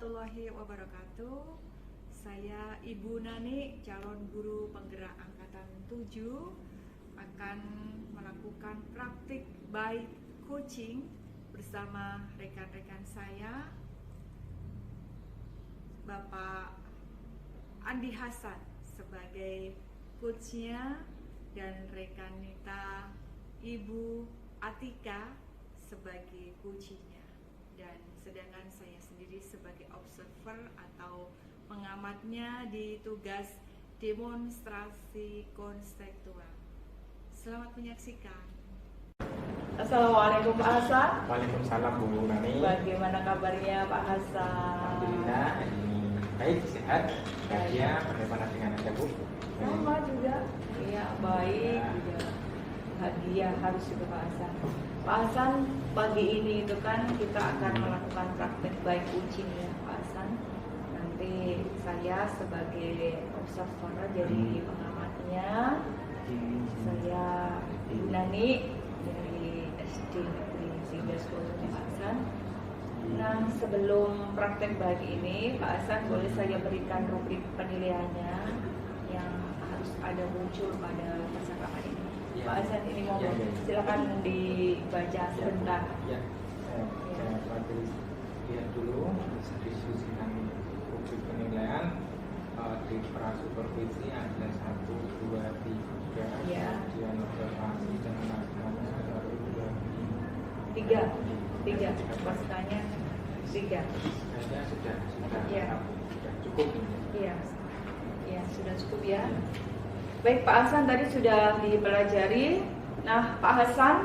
warahmatullahi wabarakatuh. Saya Ibu Nani, calon guru penggerak angkatan 7, akan melakukan praktik baik coaching bersama rekan-rekan saya, Bapak Andi Hasan sebagai coachnya dan rekan Nita Ibu Atika sebagai coachnya, dan sedangkan saya sendiri sebagai observer atau pengamatnya di tugas demonstrasi konseptual. Selamat menyaksikan. Assalamualaikum Pak Hasan. Waalaikumsalam Bu Nani. Bagaimana kabarnya Pak Hasan? Alhamdulillah ini baik, sehat, bahagia. Bagaimana dengan Anda Bu? Sama juga. Iya, baik juga. Bahagia harus juga Pak Hasan. Pak Hasan, pagi ini itu kan kita akan melakukan praktek baik coaching ya Pak Hasan. Nanti saya sebagai observer jadi pengamatnya. Saya Ibu Nani dari SD Negeri 13 Pak Hasan. Nah, sebelum praktek baik ini Pak Hasan, boleh saya berikan rubrik penilaiannya yang harus ada muncul pada percakapan ini. Ya. Pak Hasan ini mau Ya. silakan dibaca sebentar. Ya, saya tadi lihat dulu diskusikan rubrik penilaian di prasupervisi ada 1, 2, 3, Ya. kemudian observasi dan melaksanakan 1, 2, 3 maksudnya 3. Saya sudah Ya. sudah cukup ini. Iya, ya sudah cukup ya. Baik Pak Hasan, tadi sudah dipelajari. Nah Pak Hasan,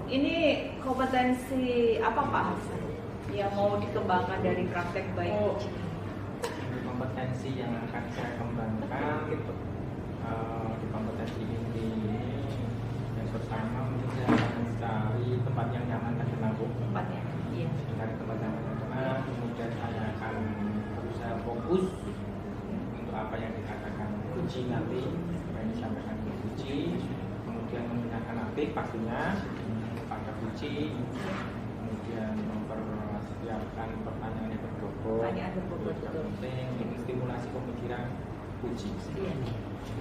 ini kompetensi apa Pak Hasan yang mau dikembangkan dari praktek baik coaching? Ini kompetensi yang akan saya kembangkan di kompetensi ini yang pertama mungkin saya akan mencari tempat yang nyaman dan tenang. Tempatnya, iya. Mencari tempat yang tenang, kemudian saya akan berusaha fokus untuk apa yang dikatakan kunci nanti, apa yang disampaikan kunci, kemudian menggunakan aktif pastinya pada kunci, kemudian mempersiapkan pertanyaan yang berbobot, Pertanyaan berbobot, betul. penting untuk stimulasi pemikiran kunci. Iya,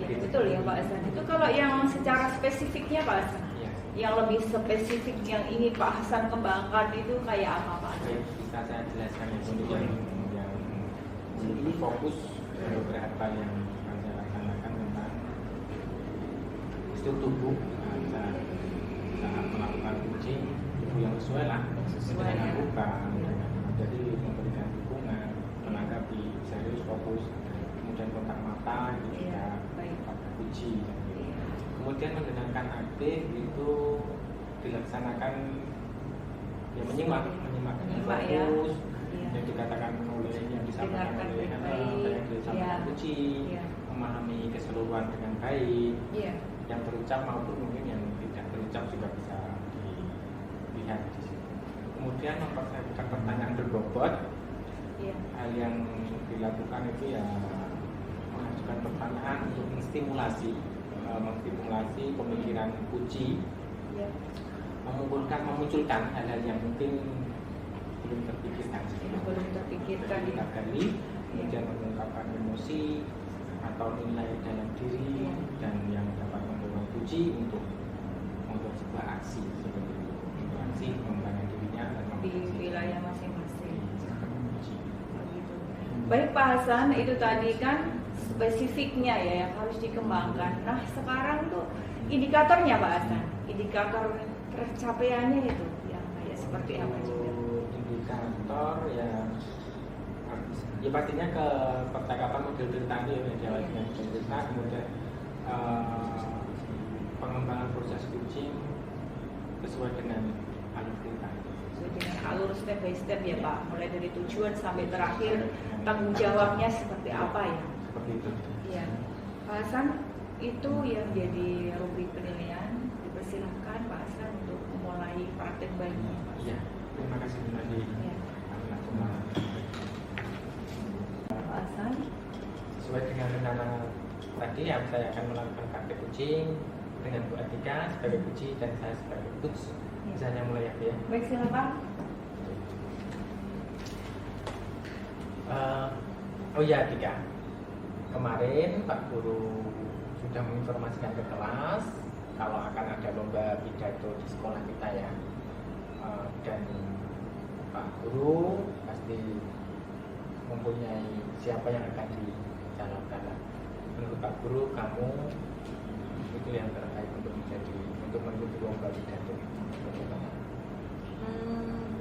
iya betul ya Pak Hasan. Itu kalau yang secara spesifiknya Pak Hasan, Ya, yang lebih spesifik yang ini Pak Hasan kembangkan itu kayak apa Pak Hasan? oke, bisa saya jelaskan yang ini fokus beberapa yang akan saya laksanakan tentang struktur tubuh saat melakukan coaching tubuh yang sesuai lah Sesuai, dengan ya. bukan jadi memberikan dukungan, menanggapi serius, fokus, kemudian kontak mata itu Iya, juga baik. pada kunci. Iya. Kemudian mendengarkan aktif itu dilaksanakan ya menyimak Menyimak, dengan ya. fokus Iya. yang dikatakan oleh yang disampaikan Dengarkan oleh dengan apa baik. yang disampaikan Iya. kunci, Iya. memahami keseluruhan dengan baik, Iya. yang terucap maupun mungkin yang tidak terucap juga bisa dilihat di situ. Kemudian mempersiapkan pertanyaan berbobot. Iya. Hal yang dilakukan itu ya mengajukan pertanyaan untuk menstimulasi pemikiran kunci, Iya. memunculkan hal-hal yang mungkin belum terpikirkan. Belum terpikirkan Kita ya. gali, kemudian mengungkapkan emosi atau nilai dalam diri Iya. dan yang dapat mendorong kunci untuk membuat sebuah aksi seperti itu. Untuk aksi mengembangkan dirinya dan Di membuat wilayah masing-masing. kunci. Begitu. Baik Pak Hasan, itu tadi kan spesifiknya ya yang harus dikembangkan. Nah sekarang tuh indikatornya Pak Hasan, indikator tercapaiannya itu yang kayak seperti apa juga? Indikator ya pastinya ke percakapan model cerita itu ya, diawali dengan model cerita, kemudian pengembangan proses coaching sesuai dengan alur cerita. Sesuai dengan alur step by step ya Pak, mulai dari tujuan sampai terakhir tanggung jawabnya seperti apa ya? Seperti itu. Iya. Pak Hasan, itu yang jadi rubrik penilaian. Dipersilahkan Pak Hasan untuk memulai praktek baiknya. Iya, terima kasih Bu Nadi. Ya. Pak Hasan, Sesuai dengan rencana tadi yang saya akan melakukan praktek coaching dengan Bu Atika sebagai coach dan saya sebagai coach. Ya. Misalnya mulai ya Bu ya. baik silakan. Oh ya Dika, kemarin Pak Guru sudah menginformasikan ke kelas kalau akan ada lomba pidato di sekolah kita ya. Dan Pak Guru pasti mempunyai siapa yang akan dicalonkan. Menurut Pak Guru, kamu itu yang terbaik untuk mengikuti lomba pidato. Bagaimana?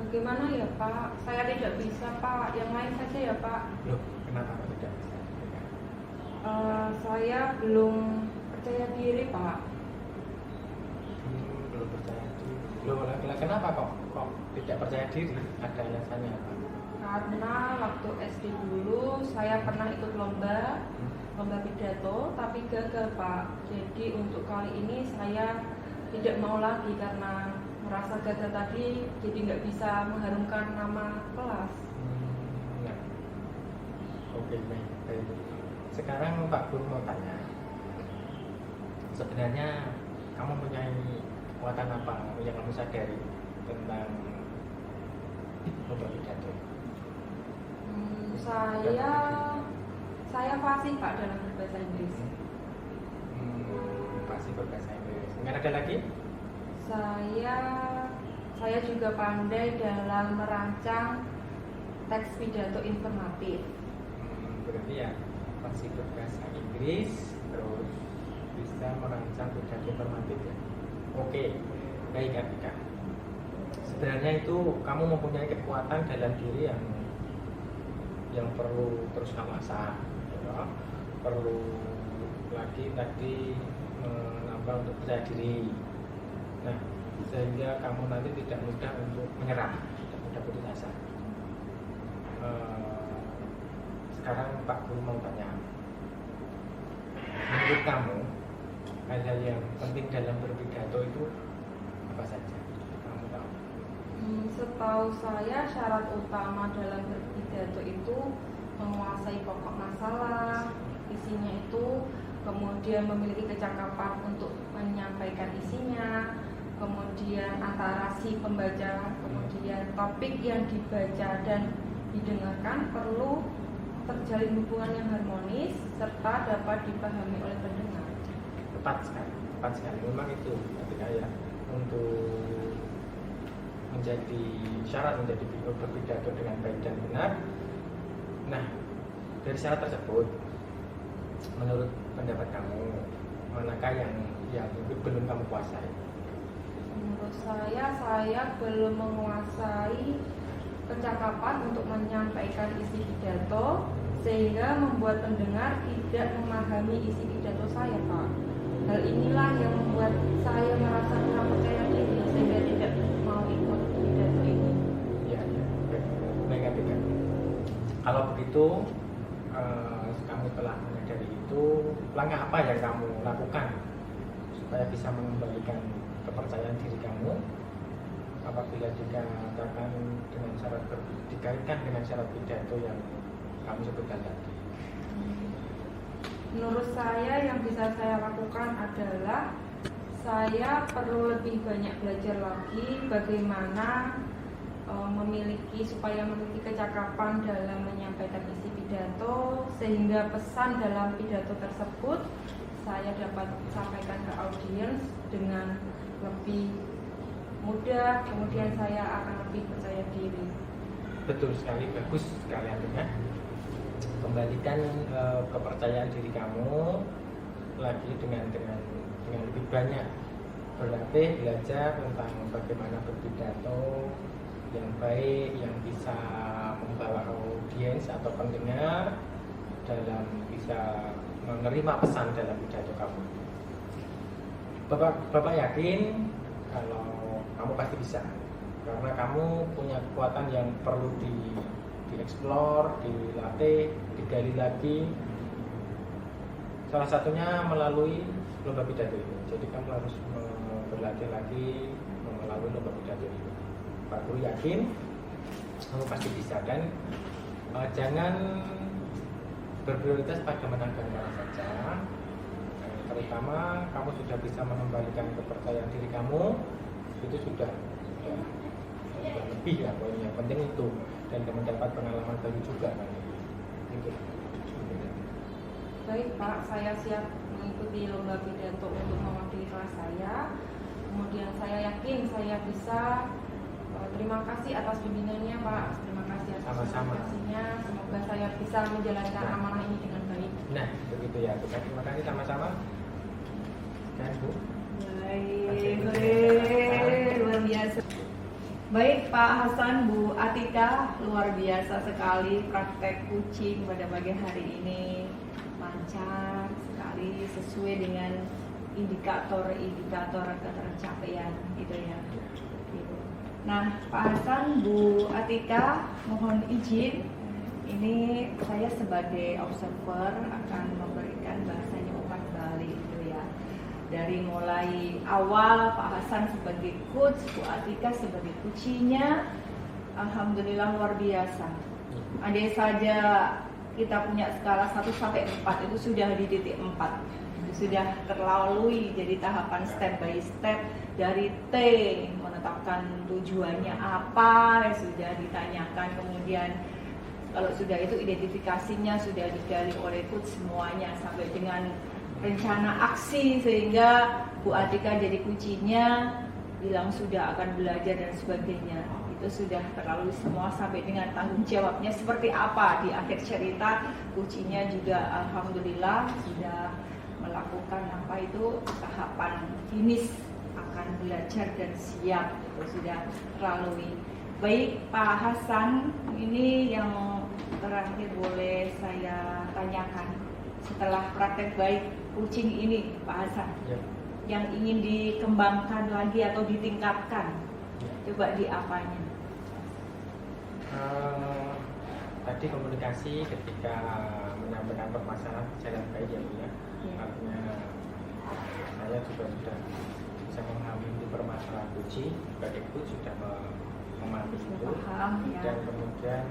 Bagaimana ya Pak? Saya tidak bisa Pak, yang lain saja ya Pak. Loh, kenapa kamu tidak bisa? Saya belum percaya diri Pak. Belum percaya diri. Loh, kenapa kok tidak percaya diri? Ada alasannya apa? Karena waktu SD dulu saya pernah ikut lomba pidato tapi gagal Pak. Jadi untuk kali ini saya tidak mau lagi karena merasa gagal tadi, jadi nggak bisa mengharumkan nama kelas. Nah. Oke, baik. Sekarang Pak Guru mau tanya, sebenarnya kamu punya kekuatan apa yang kamu sadari tentang lomba pidato? Saya fasih Pak dalam berbahasa Inggris. Fasih berbahasa Inggris. Nggak ada lagi? Saya juga pandai dalam merancang teks pidato informatif. Berarti ya masih berbahasa Inggris, terus bisa merancang pidato informatif ya. Oke, baik Atika. Sebenarnya itu kamu mempunyai kekuatan dalam diri yang perlu terus kamu asah, ya. Perlu lagi tadi menambah untuk percaya diri. Nah, sehingga kamu nanti tidak mudah untuk menyerah, tidak mudah putus asa. Sekarang Pak Guru mau tanya, menurut kamu hal-hal yang penting dalam berpidato itu apa saja? Kamu tahu? Setahu saya syarat utama dalam berpidato itu menguasai pokok masalah, isinya itu, kemudian memiliki kecakapan untuk menyampaikan isinya, kemudian antara si pembaca, kemudian topik yang dibaca dan didengarkan perlu terjalin hubungan yang harmonis serta dapat dipahami oleh pendengar. Tepat sekali. Memang itu ketika ya untuk menjadi syarat menjadi berpidato dengan baik dan benar. Nah, dari syarat tersebut, menurut pendapat kamu, manakah yang belum kamu kuasai? Menurut saya belum menguasai kecakapan untuk menyampaikan isi pidato sehingga membuat pendengar tidak memahami isi pidato saya, Pak. Hal inilah yang membuat saya merasa kurang percaya diri sehingga tidak mau ikut pidato ini. Ya, baik. Kalau begitu, kamu telah menyadari itu, langkah apa yang kamu lakukan supaya bisa mengembalikan kepercayaan diri kamu apabila dikaitkan dengan syarat pidato yang kamu sebutkan tadi? Menurut saya yang bisa saya lakukan adalah saya perlu lebih banyak belajar lagi bagaimana supaya memiliki kecakapan dalam menyampaikan isi pidato sehingga pesan dalam pidato tersebut saya dapat sampaikan ke audiens dengan lebih mudah, kemudian saya akan lebih percaya diri. Betul sekali, bagus sekali artinya. Kembalikan kepercayaan diri kamu lagi dengan lebih banyak berlatih, belajar tentang bagaimana berpidato yang baik, yang bisa membawa audiens atau pendengar dalam bisa menerima pesan dalam pidato kamu. Bapak yakin kalau kamu pasti bisa, karena kamu punya kekuatan yang perlu dieksplor, dilatih, digali lagi. Salah satunya melalui lomba pidato ini. Jadi kamu harus berlatih lagi melalui lomba pidato ini. Pak Guru yakin kamu pasti bisa, dan jangan berprioritas pada menangkan kalah saja. Terutama kamu sudah bisa mengembalikan kepercayaan diri kamu, itu sudah lebih ya poinnya. Penting itu, dan mendapat pengalaman baru juga kan. Baik Pak, saya siap mengikuti lomba pidato untuk mewakili kelas saya. Kemudian saya yakin saya bisa. Terima kasih atas bimbingannya Pak. Terima kasih atas motivasinya. Semoga saya bisa menjalankan amanah ini dengan baik. Nah, begitu ya. Terima kasih sama-sama. Dan Bu. Baik, luar biasa. Baik Pak Hasan, Bu Atika, luar biasa sekali praktek kucing pada pagi hari ini, lancar sekali sesuai dengan indikator ketercapaian gitu ya. Gitu. Nah Pak Hasan, Bu Atika, mohon izin, ini saya sebagai observer akan memberikan bahasanya umpan balik gitu ya. Dari mulai awal Pak Hasan sebagai coach, Bu Atika sebagai kucinya, alhamdulillah luar biasa. Andai saja kita punya skala 1 sampai 4 itu sudah di titik 4. Sudah terlalui jadi tahapan step by step dari T, menetapkan tujuannya apa, sudah ditanyakan, kemudian kalau sudah itu identifikasinya sudah digali oleh coach semuanya sampai dengan rencana aksi, sehingga Bu Atika jadi kuncinya bilang sudah akan belajar dan sebagainya. Itu sudah terlalu semua sampai dengan tanggung jawabnya seperti apa di akhir cerita. Kuncinya juga alhamdulillah sudah melakukan apa itu tahapan finish, akan belajar dan siap, itu sudah terlalui. Baik Pak Hasan, ini yang terakhir boleh saya tanyakan. Setelah praktek baik kucing ini Pak Hasan ya, yang ingin dikembangkan lagi atau ditingkatkan, coba di apanya? Tadi komunikasi ketika menyampaikan permasalahan jalan baik ya Bu ya. Artinya saya juga sudah bisa memahami permasalahan kucing, sebagai coach sudah memahami itu ya. Dan kemudian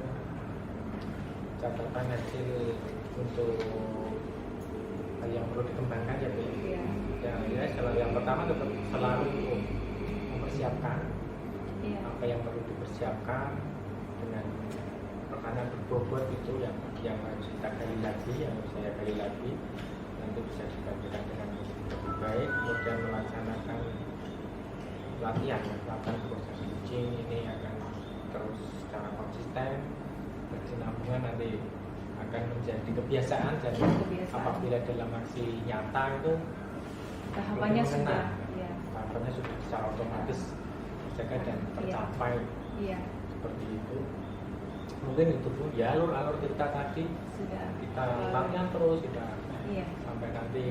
catatan hasil untuk yang perlu dikembangkan ya Bu. Ya, yang pertama selalu mempersiapkan apa yang perlu dipersiapkan dengan rekanan berbobot itu yang harus kita gali lagi, yang harus saya gali lagi, nanti bisa digantikan dengan lebih baik. Kemudian melaksanakan latihan proses kucing ini akan terus secara konsisten, berkesinambungan, nanti akan menjadi kebiasaan. Dan apabila dalam aksi nyata itu tahapannya sudah secara otomatis terjaga dan tercapai seperti itu. Mungkin itu Bu ya, alur kita tadi sudah kita latihan terus sampai nanti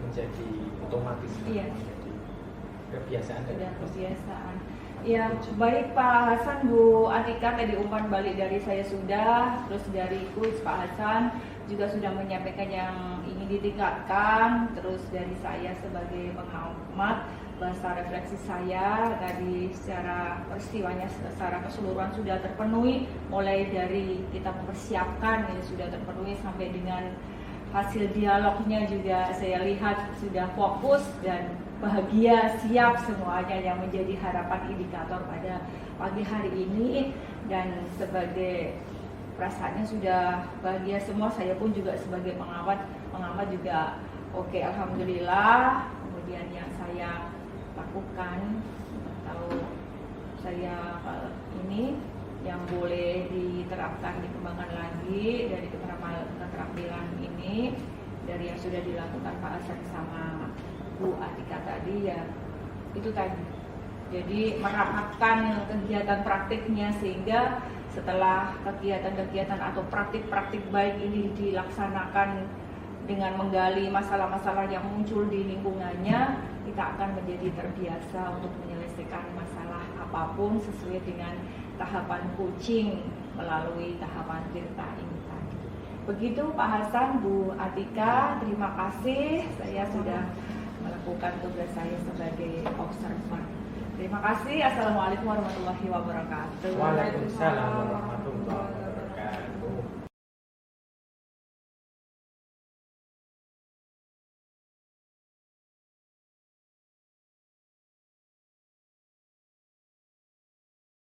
menjadi otomatis, menjadi kebiasaan dan kebiasaan. Ya, baik Pak Hasan, Bu Atika, tadi umpan balik dari saya sudah, terus dari coach Pak Hasan juga sudah menyampaikan yang ingin ditingkatkan, terus dari saya sebagai pengamat, bahasa refleksi saya tadi secara peristiwanya secara keseluruhan sudah terpenuhi, mulai dari kita mempersiapkan ini sudah terpenuhi sampai dengan hasil dialognya juga saya lihat sudah fokus dan bahagia, siap semuanya yang menjadi harapan indikator pada pagi hari ini. Dan sebagai perasaannya sudah bahagia semua, saya pun juga sebagai pengamat juga oke, alhamdulillah. Kemudian yang saya lakukan atau saya ini yang boleh diterapkan, dikembangkan lagi dari keterampilan ini, dari yang sudah dilakukan Pak Hasan sama Bu Atika tadi ya, itu tadi. Jadi merapatkan kegiatan praktiknya sehingga setelah kegiatan-kegiatan atau praktik-praktik baik ini dilaksanakan dengan menggali masalah-masalah yang muncul di lingkungannya, kita akan menjadi terbiasa untuk menyelesaikan masalah apapun sesuai dengan tahapan kucing melalui tahapan tirta ini tadi. Begitu Pak Hasan, Bu Atika, terima kasih. Saya sudah melakukan tugas saya sebagai observer. Terima kasih. Assalamualaikum warahmatullahi wabarakatuh. Waalaikumsalam warahmatullahi wabarakatuh.